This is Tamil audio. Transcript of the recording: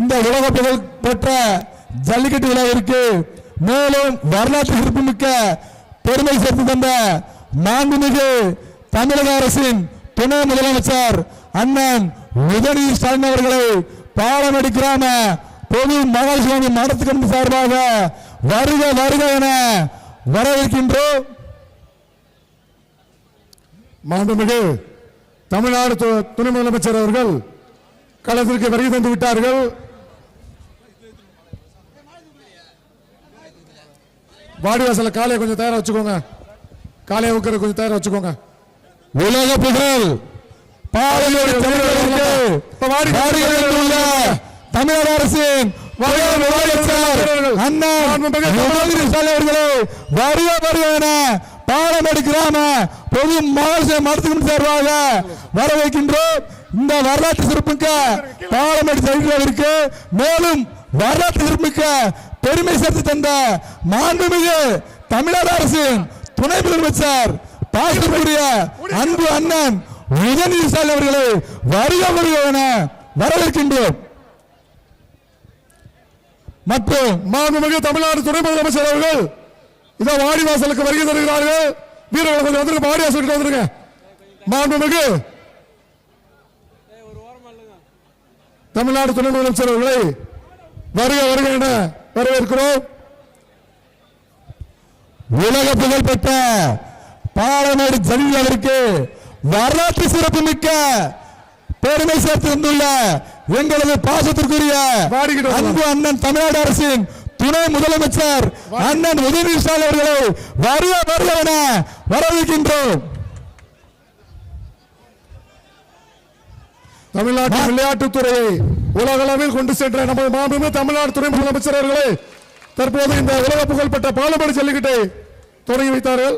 இந்த உலக புகழ் பெற்ற ஜல்லிக்கட்டு விழாவிற்கு மேலும் வரலாற்று சிறப்புமிக்க பெருமை சேர்த்து தந்த மாண்புமிகு தமிழக அரசின் துணை முதலமைச்சர் அண்ணன் உதயநிதி ஸ்டாலின் அவர்களை பாலமேடு கிராம பொது மகாசிவாமி மடத்துக்கு சார்பாக வருக வருக என வரவேற்கின்றோம். மாண்புமிகு தமிழ்நாடு துணை முதலமைச்சர் அவர்கள் களத்திற்கு வருகை தந்து விட்டார்கள். வாடிவாசல காலையை கொஞ்சம் தயாரா வச்சுக்கோங்க. காலையை உட்கார கொஞ்சம் தயாரா வச்சுக்கோங்க. உலக புகழ் பாலமேடு தமிழக அரசின் அண்ணன் உதயநிதி ஸ்டாலின் அவர்களை வருக வருக என பாலமேடு கிராம பொது மடத்துக்கு சார்பாக வரவேற்கின்றோம். இந்த வரலாற்று சிறப்புமிக்க பாலமேடு ஜல்லிக்கட்டு மேலும் வரலாற்று சிறப்புமிக்க பெருமை சேர்த்து தந்த மாண்புமிகு தமிழக அரசின் துணை முதலமைச்சர் பாசத்துக்குரிய அன்பு அண்ணன் உதயநிதி ஸ்டாலின் அவர்களை வருக வருக என வரவேற்கின்றோம். மற்றும் மாண்புமிகு தமிழ்நாடு துணை முதலமைச்சர் அவர்கள் இதோ வாடிவாசலுக்கு வருகை தருகிறார்கள். வீரர்கள் கொஞ்சம் வந்துருங்க, வாடிவாசலுக்கு வந்துருங்க. மாண்புமிகு தமிழ்நாடு துணை முதலமைச்சர் அவர்களை வருக வருக என வரவேற்கிறோம். உலக புகழ் பெற்ற பாலமேடு ஜல்லிக்கட்டிற்கு வரலாற்று சிறப்புமிக்க பெருமை சேர்த்து வந்துள்ள எங்களது பாசத்திற்குரிய அன்பு அண்ணன் தமிழ்நாடு அரசின் துணை முதலமைச்சர் அண்ணன் உதயநிதி ஸ்டாலின் அவர்களை வருக வருக என வரவேற்கின்றோம். தமிழ்நாட்டு விளையாட்டுத்துறையை உலக அளவில் கொண்டு சென்ற நமது மாண்புமிகு தமிழ்நாடு துணை முதலமைச்சர் அவர்களை தற்போது இந்த உலக புகழ்பெற்ற பாலமேடு ஜல்லிக்கட்டை தொடங்கி வைத்தார்கள்.